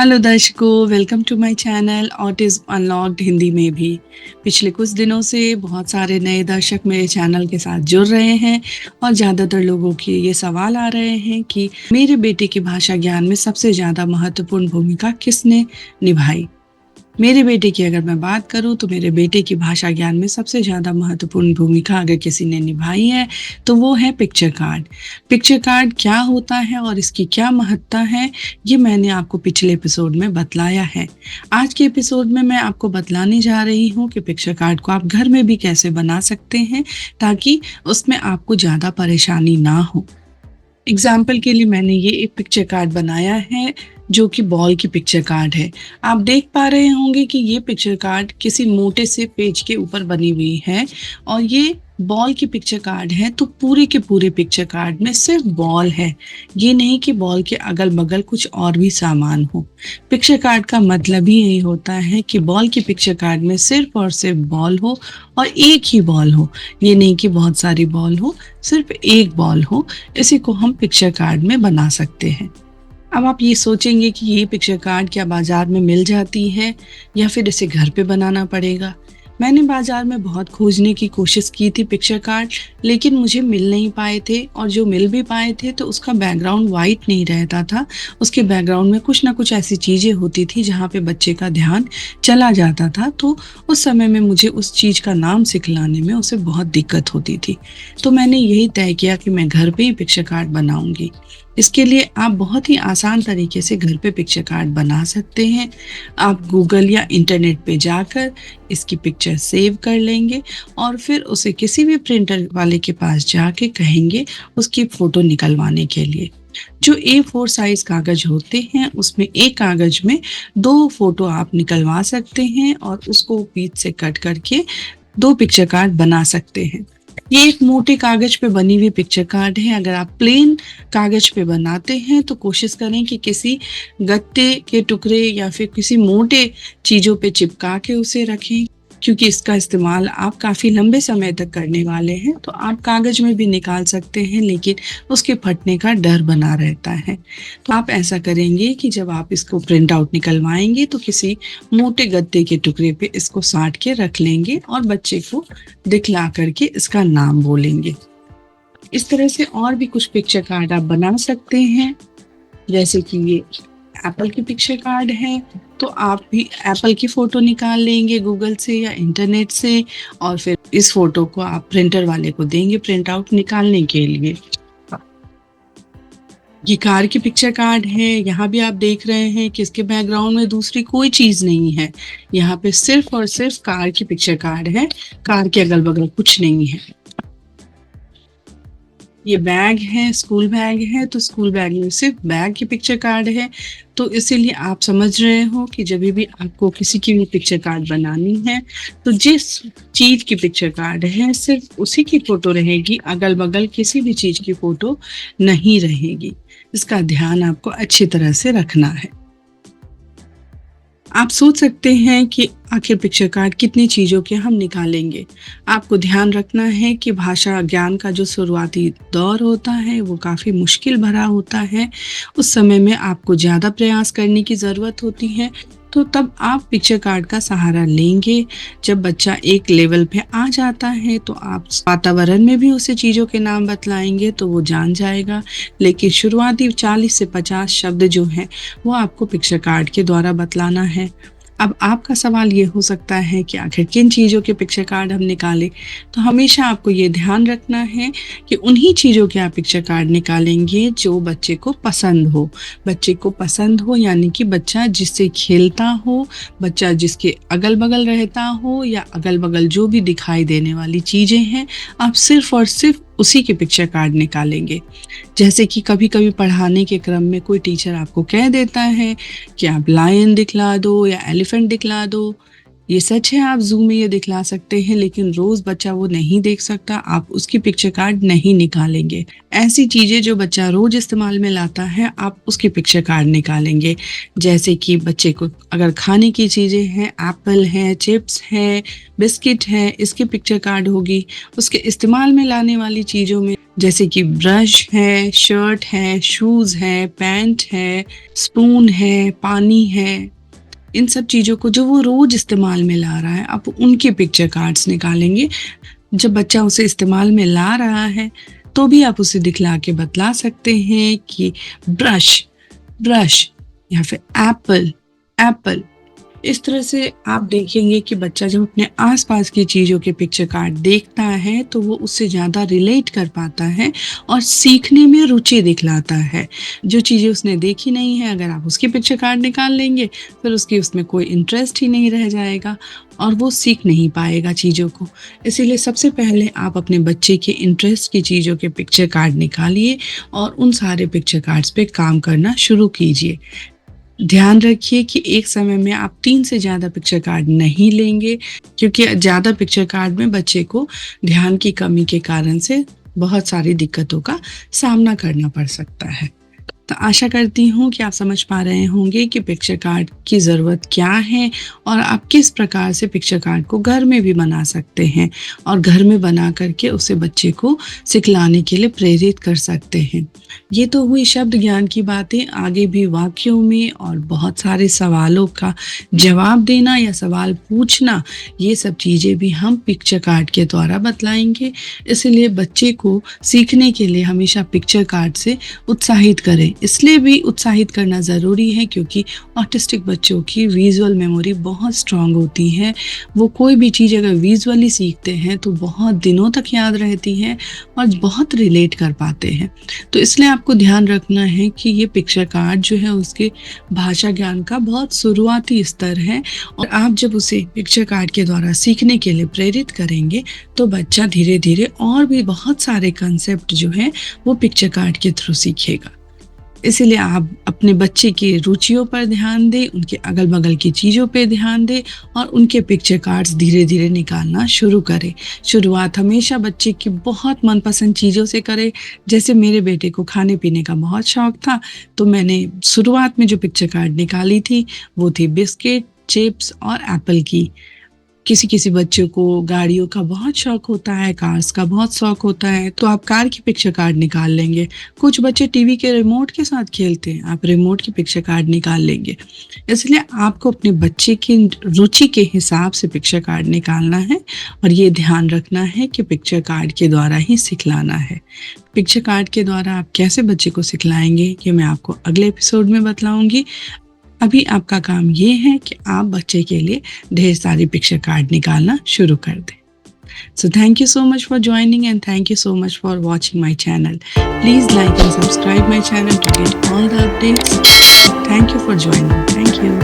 Hello दर्शकों, welcome to my channel Autism Unlocked Hindi में भी। पिछले कुछ दिनों से बहुत सारे नए दर्शक मेरे चैनल के साथ जुड़ रहे हैं और ज़्यादातर लोगों के ये सवाल आ रहे हैं कि मेरे बेटे की भाषा ज्ञान में सबसे ज़्यादा महत्वपूर्ण भूमिका किसने निभाई। मेरे बेटे की अगर मैं बात करूं तो मेरे बेटे की भाषा ज्ञान में सबसे ज़्यादा महत्वपूर्ण भूमिका अगर किसी ने निभाई है तो वो है पिक्चर कार्ड। पिक्चर कार्ड क्या होता है और इसकी क्या महत्ता है, ये मैंने आपको पिछले एपिसोड में बतलाया है। आज के एपिसोड में मैं आपको बतलाने जा रही हूँ कि पिक्चर कार्ड को आप घर में भी कैसे बना सकते हैं ताकि उसमें आपको ज़्यादा परेशानी ना हो। एग्जाम्पल के लिए मैंने ये एक पिक्चर कार्ड बनाया है जो कि बॉल की पिक्चर कार्ड है। आप देख पा रहे होंगे कि ये पिक्चर कार्ड किसी मोटे से पेज के ऊपर बनी हुई है और ये बॉल की पिक्चर कार्ड है, तो पूरे के पूरे पिक्चर कार्ड में सिर्फ बॉल है। ये नहीं कि बॉल के अगल बगल कुछ और भी सामान हो। पिक्चर कार्ड का मतलब ही यही होता है कि बॉल की पिक्चर कार्ड में सिर्फ और सिर्फ बॉल हो और एक ही बॉल हो। ये नहीं कि बहुत सारी बॉल हो, सिर्फ एक बॉल हो। इसी को हम पिक्चर कार्ड में बना सकते हैं। अब आप ये सोचेंगे कि ये पिक्चर कार्ड क्या बाजार में मिल जाती है या फिर इसे घर पे बनाना पड़ेगा। मैंने बाजार में बहुत खोजने की कोशिश की थी पिक्चर कार्ड, लेकिन मुझे मिल नहीं पाए थे और जो मिल भी पाए थे तो उसका बैकग्राउंड वाइट नहीं रहता था। उसके बैकग्राउंड में कुछ ना कुछ ऐसी चीज़ें होती थी जहाँ पे बच्चे का ध्यान चला जाता था, तो उस समय में मुझे उस चीज़ का नाम सिखलाने में उसे बहुत दिक्कत होती थी। तो मैंने यही तय किया कि मैं घर पे ही पिक्चर कार्ड बनाऊंगी। इसके लिए आप बहुत ही आसान तरीके से घर पे पिक्चर कार्ड बना सकते हैं। आप गूगल या इंटरनेट पे जाकर इसकी पिक्चर सेव कर लेंगे और फिर उसे किसी भी प्रिंटर वाले के पास जाके कहेंगे उसकी फ़ोटो निकलवाने के लिए। जो A4 साइज कागज होते हैं उसमें एक कागज में 2 फोटो आप निकलवा सकते हैं और उसको बीच से कट करके 2 पिक्चर कार्ड बना सकते हैं। ये एक मोटे कागज पे बनी हुई पिक्चर कार्ड है। अगर आप प्लेन कागज पे बनाते हैं तो कोशिश करें कि किसी गत्ते के टुकड़े या फिर किसी मोटे चीज़ों पे चिपका के उसे रखें, क्योंकि इसका इस्तेमाल आप काफ़ी लंबे समय तक करने वाले हैं। तो आप कागज में भी निकाल सकते हैं, लेकिन उसके फटने का डर बना रहता है। तो आप ऐसा करेंगे कि जब आप इसको प्रिंट आउट निकलवाएंगे तो किसी मोटे गत्ते के टुकड़े पे इसको साट के रख लेंगे और बच्चे को दिखला करके इसका नाम बोलेंगे। इस तरह से और भी कुछ पिक्चर कार्ड आप बना सकते हैं, जैसे कि ये एप्पल की पिक्चर कार्ड है, तो आप भी एप्पल की फ़ोटो निकाल लेंगे गूगल से या इंटरनेट से और फिर इस फ़ोटो को आप प्रिंटर वाले को देंगे प्रिंट आउट निकालने के लिए। ये कार की पिक्चर कार्ड है। यहाँ भी आप देख रहे हैं कि इसके बैकग्राउंड में दूसरी कोई चीज़ नहीं है। यहाँ पे सिर्फ और सिर्फ कार की पिक्चर कार्ड है, कार के अगल बगल कुछ नहीं है। ये बैग है, स्कूल बैग है, तो स्कूल बैग में सिर्फ बैग की पिक्चर कार्ड है। तो इसीलिए आप समझ रहे हो कि जब भी आपको किसी की भी पिक्चर कार्ड बनानी है तो जिस चीज़ की पिक्चर कार्ड है सिर्फ उसी की फ़ोटो रहेगी, अगल बगल किसी भी चीज़ की फ़ोटो नहीं रहेगी। इसका ध्यान आपको अच्छी तरह से रखना है। आप सोच सकते हैं कि आखिर पिक्चर कार्ड कितनी चीज़ों के हम निकालेंगे। आपको ध्यान रखना है कि भाषा ज्ञान का जो शुरुआती दौर होता है वो काफ़ी मुश्किल भरा होता है। उस समय में आपको ज़्यादा प्रयास करने की ज़रूरत होती है, तो तब आप पिक्चर कार्ड का सहारा लेंगे। जब बच्चा एक लेवल पे आ जाता है तो आप वातावरण में भी उसे चीज़ों के नाम बतलाएंगे तो वो जान जाएगा, लेकिन शुरुआती 40 से 50 शब्द जो हैं वो आपको पिक्चर कार्ड के द्वारा बतलाना है। अब आपका सवाल ये हो सकता है कि आखिर किन चीज़ों के पिक्चर कार्ड हम निकालें, तो हमेशा आपको ये ध्यान रखना है कि उन्हीं चीज़ों के आप पिक्चर कार्ड निकालेंगे जो बच्चे को पसंद हो। बच्चे को पसंद हो यानी कि बच्चा जिससे खेलता हो, बच्चा जिसके अगल बगल रहता हो या अगल बगल जो भी दिखाई देने वाली चीज़ें हैं, आप सिर्फ और सिर्फ उसी के पिक्चर कार्ड निकालेंगे। जैसे कि कभी कभी पढ़ाने के क्रम में कोई टीचर आपको कह देता है कि आप लायन दिखला दो या एलिफेंट दिखला दो। ये सच है, आप जू में ये दिखला सकते हैं, लेकिन रोज बच्चा वो नहीं देख सकता, आप उसकी पिक्चर कार्ड नहीं निकालेंगे। ऐसी चीजें जो बच्चा रोज इस्तेमाल में लाता है आप उसकी पिक्चर कार्ड निकालेंगे। जैसे कि बच्चे को अगर खाने की चीजें हैं, एप्पल है, चिप्स है, बिस्किट है, इसकी पिक्चर कार्ड होगी। उसके इस्तेमाल में लाने वाली चीजों में जैसे कि ब्रश है, शर्ट है, शूज़ है, पैंट है, स्पून है, पानी है। इन सब चीज़ों को जो वो रोज़ इस्तेमाल में ला रहा है, आप उनके पिक्चर कार्ड्स निकालेंगे। जब बच्चा उसे इस्तेमाल में ला रहा है, तो भी आप उसे दिखला के बतला सकते हैं कि ब्रश, ब्रश या फिर एप्पल, एप्पल। इस तरह से आप देखेंगे कि बच्चा जब अपने आस-पास की चीज़ों के पिक्चर कार्ड देखता है, तो वो उससे ज़्यादा रिलेट कर पाता है और सीखने में रुचि दिखलाता है। जो चीज़ें उसने देखी नहीं है, अगर आप उसके पिक्चर कार्ड निकाल लेंगे, फिर उसकी उसमें कोई इंटरेस्ट ही नहीं रह जाएगा और वो सीख नहीं पाएगा चीज़ों को। इसीलिए सबसे पहले आप अपने बच्चे के इंटरेस्ट की चीज़ों के पिक्चर कार्ड निकालिए और उन सारे पिक्चर कार्ड्स पे काम करना शुरू कीजिए। ध्यान रखिए कि एक समय में आप 3 से ज़्यादा पिक्चर कार्ड नहीं लेंगे, क्योंकि ज़्यादा पिक्चर कार्ड में बच्चे को ध्यान की कमी के कारण से बहुत सारी दिक्कतों का सामना करना पड़ सकता है। तो आशा करती हूँ कि आप समझ पा रहे होंगे कि पिक्चर कार्ड की ज़रूरत क्या है और आप किस प्रकार से पिक्चर कार्ड को घर में भी बना सकते हैं और घर में बना करके उसे बच्चे को सिखलाने के लिए प्रेरित कर सकते हैं। ये तो हुई शब्द ज्ञान की बातें, आगे भी वाक्यों में और बहुत सारे सवालों का जवाब देना या सवाल पूछना, ये सब चीज़ें भी हम पिक्चर कार्ड के द्वारा बतलाएँगे। इसीलिए बच्चे को सीखने के लिए हमेशा पिक्चर कार्ड से उत्साहित करें। इसलिए भी उत्साहित करना ज़रूरी है क्योंकि ऑटिस्टिक बच्चों की विज़ुअल मेमोरी बहुत स्ट्रॉन्ग होती है। वो कोई भी चीज़ अगर विज़ुअली सीखते हैं तो बहुत दिनों तक याद रहती है और बहुत रिलेट कर पाते हैं। तो इसलिए आपको ध्यान रखना है कि ये पिक्चर कार्ड जो है उसके भाषा ज्ञान का बहुत शुरुआती स्तर है और आप जब उसे पिक्चर कार्ड के द्वारा सीखने के लिए प्रेरित करेंगे तो बच्चा धीरे-धीरे और भी बहुत सारे कंसेप्ट जो हैं वो पिक्चर कार्ड के थ्रू सीखेगा। इसीलिए आप अपने बच्चे की रुचियों पर ध्यान दें, उनके अगल-बगल की चीज़ों पे ध्यान दें और उनके पिक्चर कार्ड्स धीरे-धीरे निकालना शुरू करें। शुरुआत हमेशा बच्चे की बहुत मनपसंद चीज़ों से करें। जैसे मेरे बेटे को खाने-पीने का बहुत शौक था, तो मैंने शुरुआत में जो पिक्चर कार्ड निकाली थी, वो थी बिस्किट, चिप्स और एप्पल की। किसी-किसी बच्चों को गाड़ियों का बहुत शौक होता है, कार्स का बहुत शौक होता है, तो आप कार की पिक्चर कार्ड निकाल लेंगे। कुछ बच्चे टीवी के रिमोट के साथ खेलते हैं, आप रिमोट की पिक्चर कार्ड निकाल लेंगे। इसलिए आपको अपने बच्चे की रुचि के हिसाब से पिक्चर कार्ड निकालना है और ये ध्यान रखना है कि पिक्चर कार्ड के द्वारा ही सिखलाना है। पिक्चर कार्ड के द्वारा आप कैसे बच्चे को सिखलाएँगे, ये मैं आपको अगले एपिसोड में बतलाऊँगी। अभी आपका काम ये है कि आप बच्चे के लिए ढेर सारी पिक्चर कार्ड निकालना शुरू कर दें। So thank you so much for joining and thank you so much for watching my channel. Please like and subscribe my channel to get all the updates. Thank you for joining. Thank you.